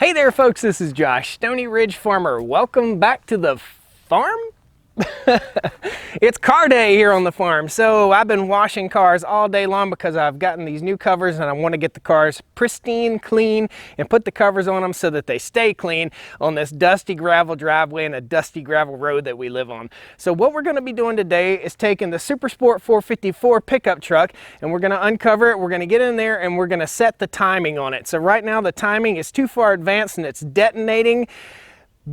Hey there folks, this is Josh, Stoney Ridge Farmer. Welcome back to the farm? It's car day here on the farm. So I've been washing cars all day long because I've gotten these new covers and I want to get the cars pristine, clean, and put the covers on them so that they stay clean on this dusty gravel driveway and a dusty gravel road that we live on. So what we're going to be doing today is taking the Super Sport 454 pickup truck and we're going to uncover it, we're going to get in there and we're going to set the timing on it. So right now the timing is too far advanced and it's detonating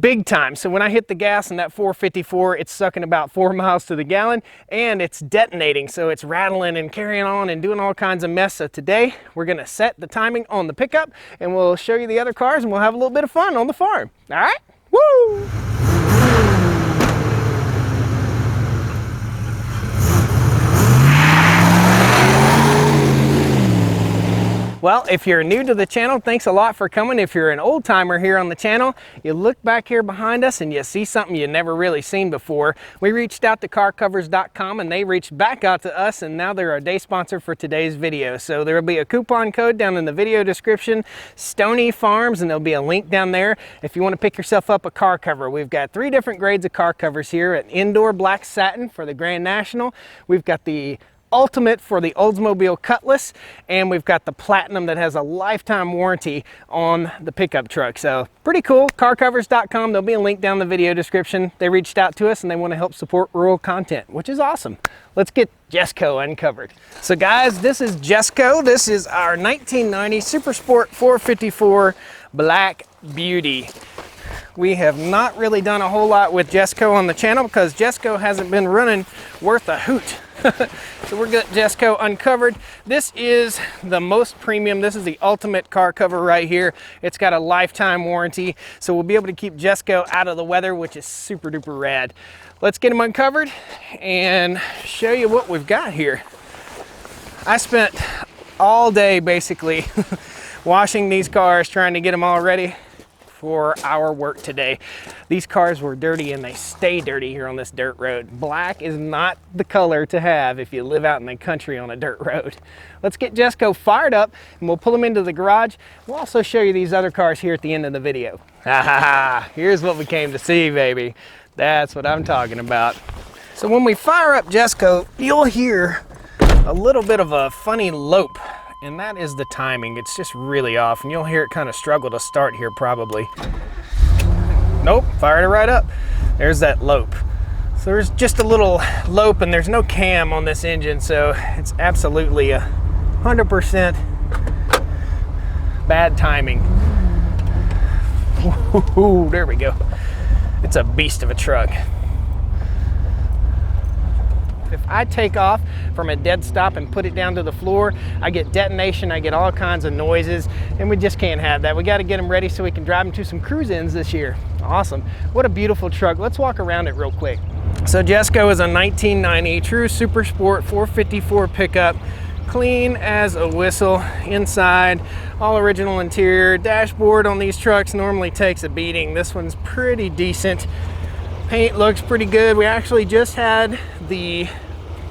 big time. So when I hit the gas in that 454, it's sucking about 4 miles to the gallon and it's detonating. So it's rattling and carrying on and doing all kinds of mess. So today we're going to set the timing on the pickup and we'll show you the other cars and we'll have a little bit of fun on the farm. All right? Woo! Well, if you're new to the channel, thanks a lot for coming. If you're an old timer here on the channel, you look back here behind us and you see something you never really seen before. We reached out to carcovers.com and they reached back out to us and now they're our day sponsor for today's video. So there will be a coupon code down in the video description, Stoney Farms, and there'll be a link down there if you want to pick yourself up a car cover. We've got 3 different grades of car covers here: an indoor black satin for the Grand National. We've got the Ultimate for the Oldsmobile Cutlass, and we've got the Platinum that has a lifetime warranty on the pickup truck. So pretty cool. Carcovers.com, there'll be a link down in the video description. They reached out to us and they want to help support rural content, which is awesome. Let's get Jesco uncovered. So guys, this is Jesco. This is our 1990 Super Sport 454 Black Beauty. We have not really done a whole lot with Jesco on the channel because Jesco hasn't been running worth a hoot. So we're getting Jesco uncovered. This is the most premium. This is the ultimate car cover right here. It's got a lifetime warranty, so we'll be able to keep Jesco out of the weather, which is super duper rad. Let's get them uncovered and show you what we've got here. I spent all day basically washing these cars, trying to get them all ready for our work today. These cars were dirty and they stay dirty here on this dirt road. Black is not the color to have if you live out in the country on a dirt road. Let's get Jesco fired up and we'll pull them into the garage. We'll also show you these other cars here at the end of the video. Here's what we came to see, baby. That's what I'm talking about. So when we fire up Jesco, you'll hear a little bit of a funny lope. And that is the timing. It's just really off and you'll hear it kind of struggle to start here probably. Nope, fired it right up. There's that lope. So there's just a little lope and there's no cam on this engine, so it's absolutely 100% bad timing. Ooh, there we go. It's a beast of a truck. If I take off from a dead stop and put it down to the floor, I get detonation, I get all kinds of noises, and we just can't have that. We got to get them ready so we can drive them to some cruise-ins this year. Awesome. What a beautiful truck. Let's walk around it real quick. So Jesco is a 1990 true Super Sport 454 pickup. Clean as a whistle inside, all original interior. Dashboard on these trucks normally takes a beating. This one's pretty decent. Paint looks pretty good. We actually just had the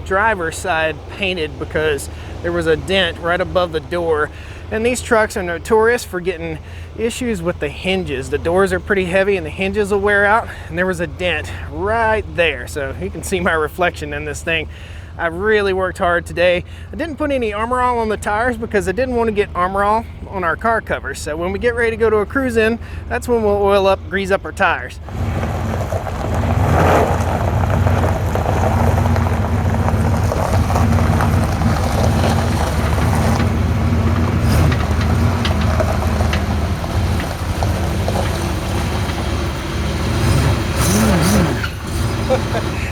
driver's side painted because there was a dent right above the door. And these trucks are notorious for getting issues with the hinges. The doors are pretty heavy and the hinges will wear out, and there was a dent right there. So you can see my reflection in this thing. I really worked hard today. I didn't put any Armor All on the tires because I didn't want to get Armor All on our car covers. So when we get ready to go to a cruise in, that's when we'll oil up, grease up our tires.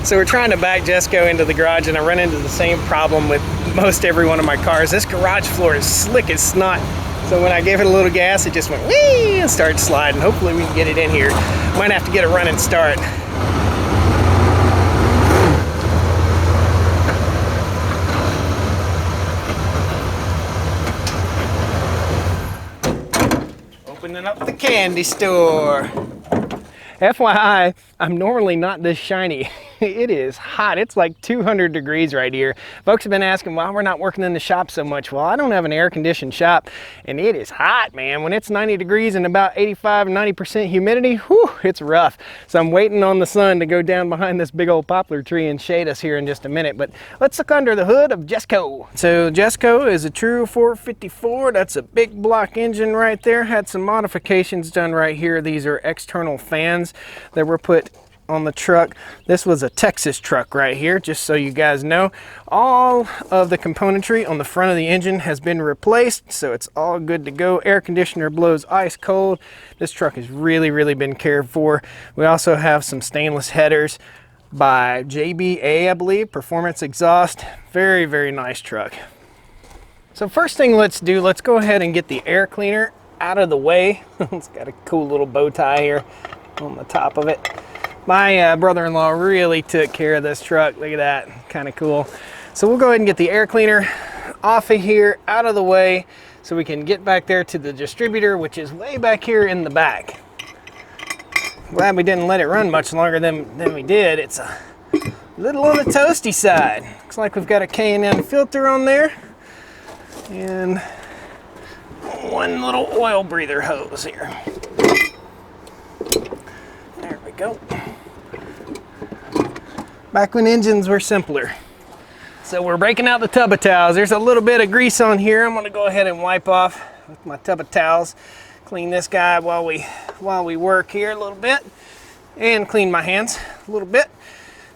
So we're trying to back Jesco into the garage and I run into the same problem with most every one of my cars. This garage floor is slick as snot. So when I gave it a little gas, it just went whee and started sliding. Hopefully we can get it in here. Might have to get a running start. Opening up the candy store. FYI, I'm normally not this shiny. It is hot. It's like 200 degrees right here. Folks have been asking why we're not working in the shop so much. Well, I don't have an air-conditioned shop, and it is hot, man. When it's 90 degrees and about 85 and 90% humidity, whew, it's rough. So I'm waiting on the sun to go down behind this big old poplar tree and shade us here in just a minute. But let's look under the hood of Jesco. So Jesco is a true 454. That's a big block engine right there. Had some modifications done right here. These are external fans that were put on the truck. This was a Texas truck right here, just so you guys know. All of the componentry on the front of the engine has been replaced, so it's all good to go. Air conditioner blows ice cold. This truck has really been cared for. We also have some stainless headers by JBA, I believe, Performance Exhaust. Very nice truck. So first thing let's do, let's go ahead and get the air cleaner out of the way. It's got a cool little bow tie here on the top of it. My brother-in-law really took care of this truck. Look at that, kind of cool. So we'll go ahead and get the air cleaner off of here, out of the way, so we can get back there to the distributor, which is way back here in the back. Glad we didn't let it run much longer than we did. It's a little on the toasty side. Looks like we've got a K&N filter on there, and one little oil breather hose here. There we go. Back when engines were simpler. So we're breaking out the tub of towels. There's a little bit of grease on here. I'm gonna go ahead and wipe off with my tub of towels. Clean this guy while we work here a little bit, and clean my hands a little bit.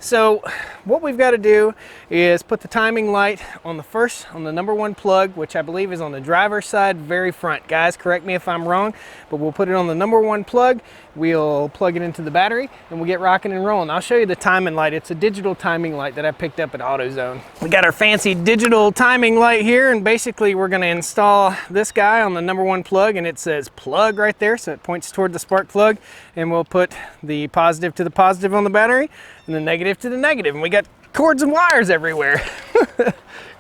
So what we've got to do is put the timing light on the number one plug, which I believe is on the driver's side, very front. Guys, correct me if I'm wrong, but we'll put it on the number one plug. We'll plug it into the battery, and we'll get rocking and rolling. I'll show you the timing light. It's a digital timing light that I picked up at AutoZone. We got our fancy digital timing light here, and basically we're going to install this guy on the number one plug, and it says plug right there, so it points toward the spark plug, and we'll put the positive to the positive on the battery, and the negative to the negative, and we got cords and wires everywhere.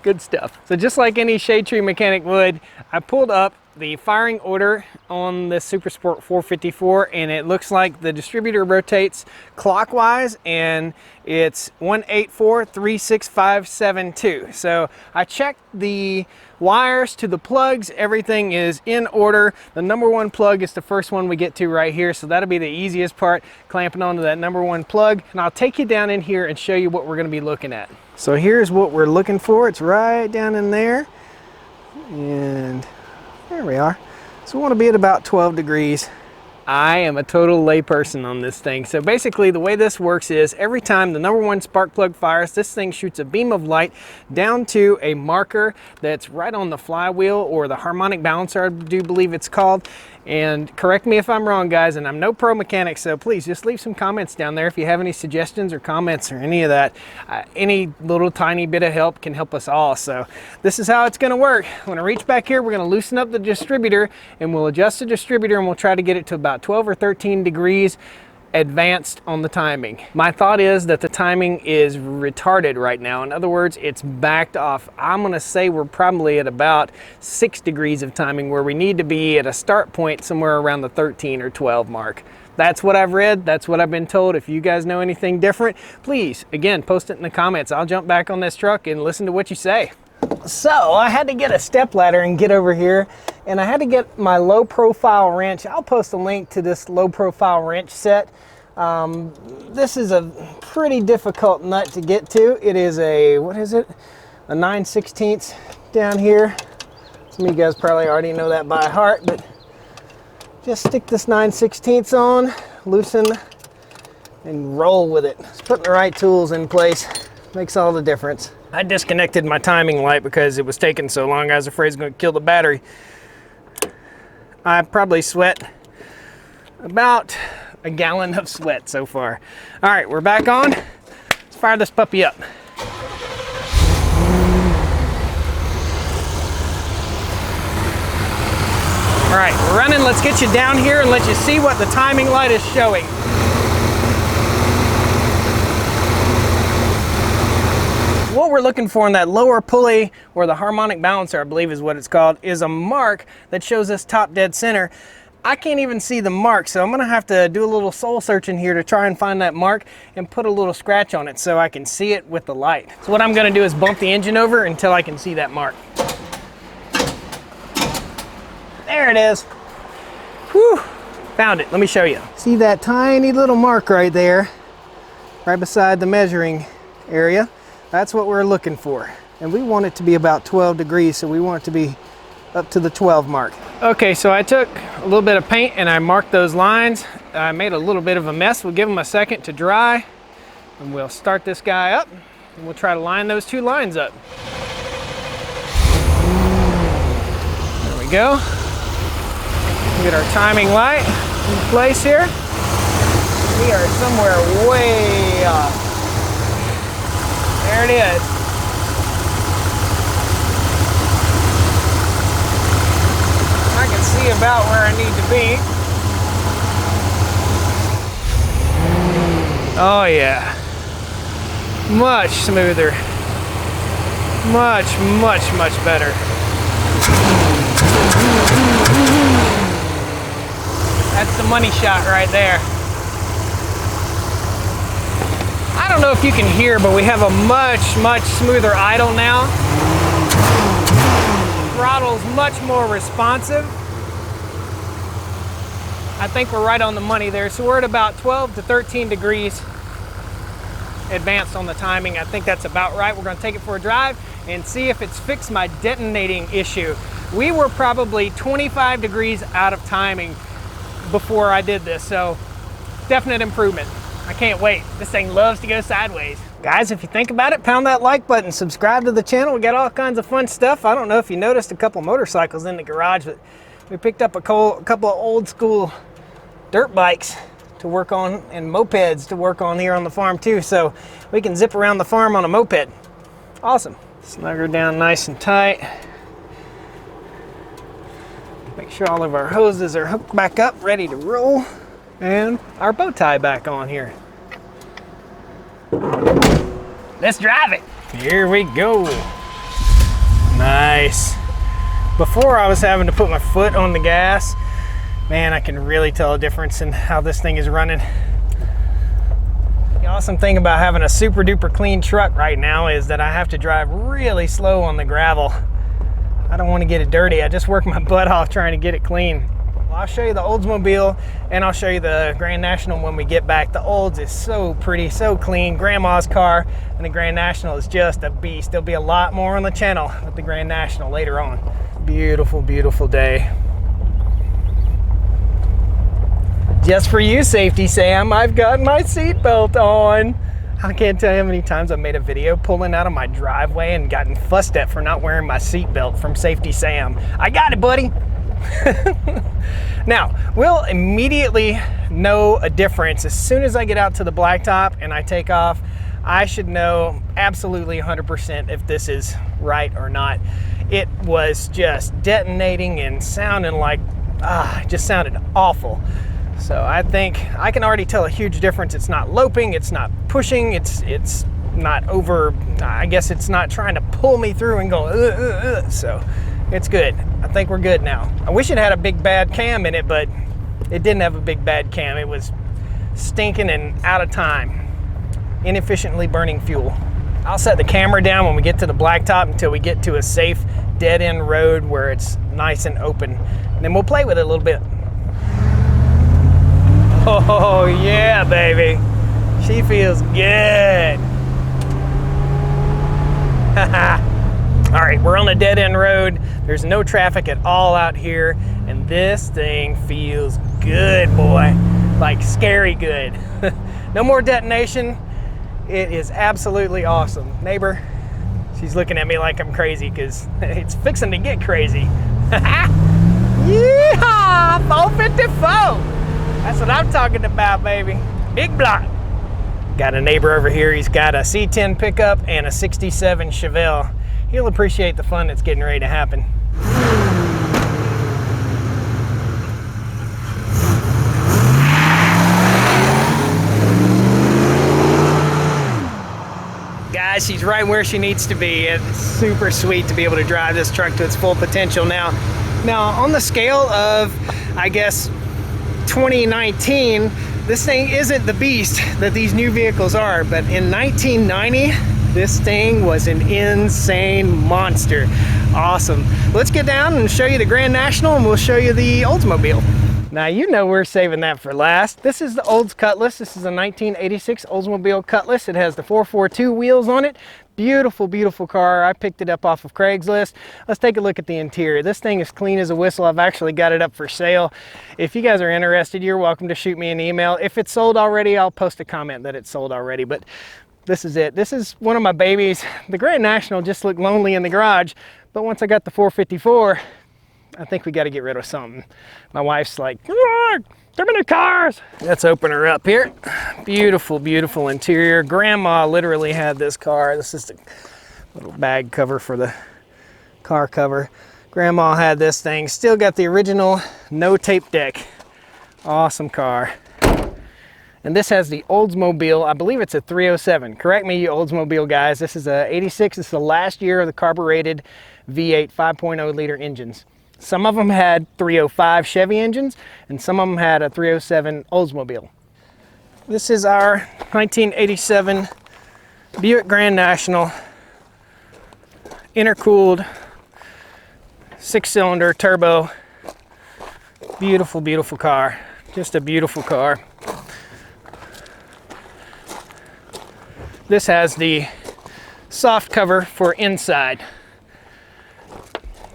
Good stuff. So just like any shade tree mechanic would, I pulled up the firing order on the Super Sport 454, and it looks like the distributor rotates clockwise, and it's 184-36572. So I checked the wires to the plugs. Everything is in order. The number one plug is the first one we get to right here, so that'll be the easiest part, clamping onto that number one plug. And I'll take you down in here and show you what we're going to be looking at. So here's what we're looking for. It's right down in there, and there we are. So we want to be at about 12 degrees. I am a total layperson on this thing. So basically the way this works is every time the number one spark plug fires, this thing shoots a beam of light down to a marker that's right on the flywheel, or the harmonic balancer, I do believe it's called. And correct me if I'm wrong, guys, and I'm no pro mechanic, so please just leave some comments down there if you have any suggestions or comments or any of that. Any little tiny bit of help can help us all. So this is how it's going to work. When I reach back here, we're going to loosen up the distributor, and we'll adjust the distributor, and we'll try to get it to about 12 or 13 degrees advanced on the timing. My thought is that the timing is retarded right now. In other words, it's backed off. I'm going to say we're probably at about 6 degrees of timing, where we need to be at a start point somewhere around the 13 or 12 mark. That's what I've read. That's what I've been told. If you guys know anything different, please, again, post it in the comments. I'll jump back on this truck and listen to what you say. So I had to get a step ladder and get over here, and I had to get my low profile wrench. I'll post a link to this low profile wrench set. This is a pretty difficult nut to get to. It is a, what is it? A 9/16 down here. Some of you guys probably already know that by heart, but just stick this 9/16 on, loosen, and roll with it. Just putting the right tools in place makes all the difference. I disconnected my timing light because it was taking so long. I was afraid it was going to kill the battery. I probably sweat about a gallon of sweat so far. All right, we're back on. Let's fire this puppy up. All right, we're running. Let's get you down here and let you see what the timing light is showing. What we're looking for in that lower pulley, or the harmonic balancer, I believe is what it's called, is a mark that shows us top dead center. I can't even see the mark, so I'm gonna have to do a little soul searching here to try and find that mark and put a little scratch on it so I can see it with the light. So what I'm gonna do is bump the engine over until I can see that mark. There it is. Whew, found it, let me show you. See that tiny little mark right there, right beside the measuring area? That's what we're looking for. And we want it to be about 12 degrees, so we want it to be up to the 12 mark. Okay, so I took a little bit of paint and I marked those lines. I made a little bit of a mess. We'll give them a second to dry and we'll start this guy up and we'll try to line those two lines up. There we go. Get our timing light in place here. We are somewhere way off. There it is. I can see about where I need to be. Oh yeah. Much smoother. Much, much, much better. That's the money shot right there. I don't know if you can hear, but we have a much, much smoother idle now. Throttle's much more responsive. I think we're right on the money there. So we're at about 12 to 13 degrees advanced on the timing. I think that's about right. We're gonna take it for a drive and see if it's fixed my detonating issue. We were probably 25 degrees out of timing before I did this, so definite improvement. I can't wait. This thing loves to go sideways. Guys, if you think about it, pound that like button, subscribe to the channel. We got all kinds of fun stuff. I don't know if you noticed a couple motorcycles in the garage, but we picked up a couple of old school dirt bikes to work on and mopeds to work on here on the farm too, so we can zip around the farm on a moped. Awesome. Snug her down nice and tight. Make sure all of our hoses are hooked back up, ready to roll, and our bow tie back on here. Let's drive it. Here we go. Nice. Before I was having to put my foot on the gas. Man, I can really tell a difference in how this thing is running. The awesome thing about having a super duper clean truck right now is that I have to drive really slow on the gravel. I don't want to get it dirty. I just work my butt off trying to get it clean. Well, I'll show you the Oldsmobile and I'll show you the Grand National when we get back. The Olds is so pretty, so clean. Grandma's car, and the Grand National is just a beast. There'll be a lot more on the channel with the Grand National later on. Beautiful, beautiful day. Just for you, Safety Sam, I've got my seatbelt on. I can't tell you how many times I've made a video pulling out of my driveway and gotten fussed at for not wearing my seatbelt from Safety Sam. I got it, buddy. Now, we'll immediately know a difference as soon as I get out to the blacktop and I take off. I should know absolutely 100% if this is right or not. It was just detonating and sounding like, it just sounded awful. So I think I can already tell a huge difference. It's not loping, it's not pushing, it's not over, I guess it's not trying to pull me through and go, so it's good. I think we're good now. I wish it had a big bad cam in it, but it didn't have a big bad cam. It was stinking and out of time, inefficiently burning fuel. I'll set the camera down when we get to the blacktop until we get to a safe dead end road where it's nice and open. And then we'll play with it a little bit. Oh yeah, baby. She feels good. All right, we're on a dead end road. There's no traffic at all out here, and this thing feels good, boy. Like scary good. No more detonation. It is absolutely awesome. Neighbor, she's looking at me like I'm crazy because it's fixing to get crazy. Yeehaw, 454. That's what I'm talking about, baby. Big block. Got a neighbor over here. He's got a C10 pickup and a 67 Chevelle. He'll appreciate the fun that's getting ready to happen. Guys, she's right where she needs to be. It's super sweet to be able to drive this truck to its full potential now. Now, on the scale of I guess, 2019, this thing isn't the beast that these new vehicles are, but in 1990, this thing was an insane monster. Awesome. Let's get down and show you the Grand National, and we'll show you the Oldsmobile. Now, you know we're saving that for last. This is the Olds Cutlass. This is a 1986 Oldsmobile Cutlass. It has the 442 wheels on it. Beautiful, beautiful car. I picked it up off of Craigslist. Let's take a look at the interior. This thing is clean as a whistle. I've actually got it up for sale. If you guys are interested, you're welcome to shoot me an email. If it's sold already, I'll post a comment that it's sold already, but this is it. This is one of my babies. The Grand National just looked lonely in the garage, but once I got the 454, I think we got to get rid of something. My wife's like, too many cars. Let's open her up here. Beautiful, beautiful interior. Grandma literally had this car. This is the little bag cover for the car cover. Grandma had this thing. Still got the original no tape deck. Awesome car. And this has the Oldsmobile. I believe it's a 307. Correct me, you Oldsmobile guys. This is a 86. This is the last year of the carbureted V8 5.0 liter engines. Some of them had 305 Chevy engines, and some of them had a 307 Oldsmobile. This is our 1987 Buick Grand National, intercooled, 6-cylinder turbo. Beautiful, beautiful car. Just a beautiful car. This has the soft cover for inside,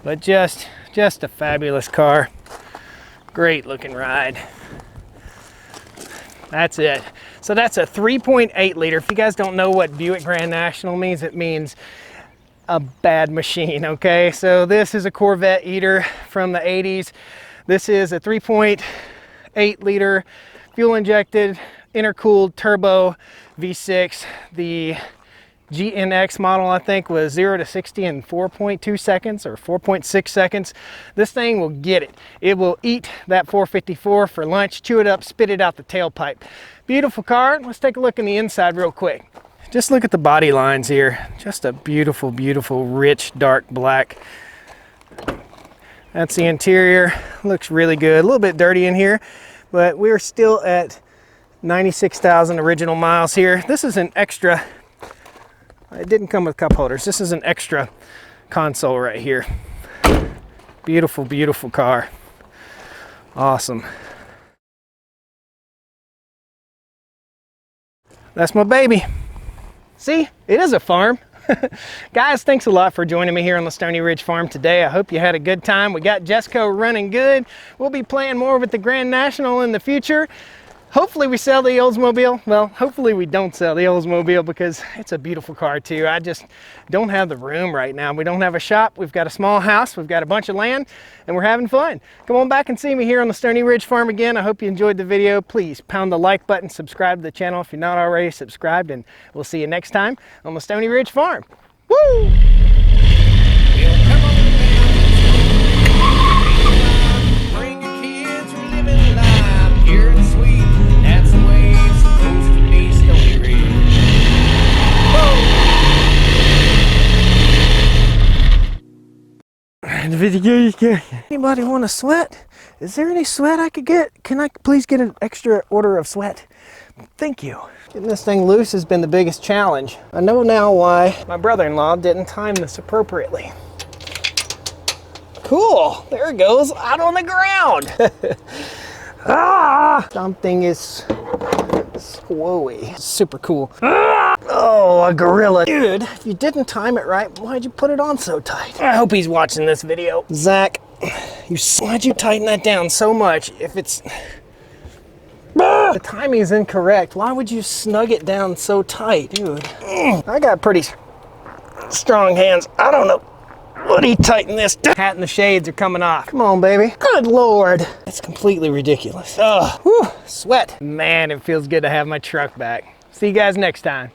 but just a fabulous car. Great looking ride. That's it. So that's a 3.8 liter. If you guys don't know what Buick Grand National means, it means a bad machine, okay? So this is a Corvette eater from the 80s. This is a 3.8 liter fuel injected, intercooled turbo V6. The GNX model, I think, was 0 to 60 in 4.2 seconds or 4.6 seconds. This thing will get it. It will eat that 454 for lunch, chew it up, spit it out the tailpipe. Beautiful car. Let's take a look in the inside real quick. Just look at the body lines here. Just a beautiful, beautiful, rich, dark black. That's the interior. Looks really good. A little bit dirty in here, but we're still at 96,000 original miles here. This is an extra. It didn't come with cup holders. This is an extra console right here. Beautiful, beautiful car. Awesome. That's my baby. See, it is a farm. Guys, thanks a lot for joining me here on the Stoney Ridge Farm today. I hope you had a good time. We got Jesco running good. We'll be playing more with the Grand National in the future. Hopefully we sell the Oldsmobile. Well, hopefully we don't sell the Oldsmobile because it's a beautiful car too. I just don't have the room right now. We don't have a shop. We've got a small house. We've got a bunch of land and we're having fun. Come on back and see me here on the Stoney Ridge Farm again. I hope you enjoyed the video. Please pound the like button, subscribe to the channel if you're not already subscribed, and we'll see you next time on the Stoney Ridge Farm. Woo! The video. Anybody want a sweat? Is there any sweat I could get? Can I please get an extra order of sweat? Thank you. Getting this thing loose has been the biggest challenge. I know now why my brother-in-law didn't time this appropriately. Cool, there it goes, out on the ground. Ah, something is squoey. Super cool. Ah! Oh, a gorilla. Dude, if you didn't time it right, why'd you put it on so tight? I hope he's watching this video. Zach, why'd you tighten that down so much if it's... The timing is incorrect. Why would you snug it down so tight? Dude, I got pretty strong hands. I don't know. What do you tighten this? Hat and the shades are coming off. Come on, baby. Good Lord. That's completely ridiculous. Ugh. Whew. Sweat. Man, it feels good to have my truck back. See you guys next time.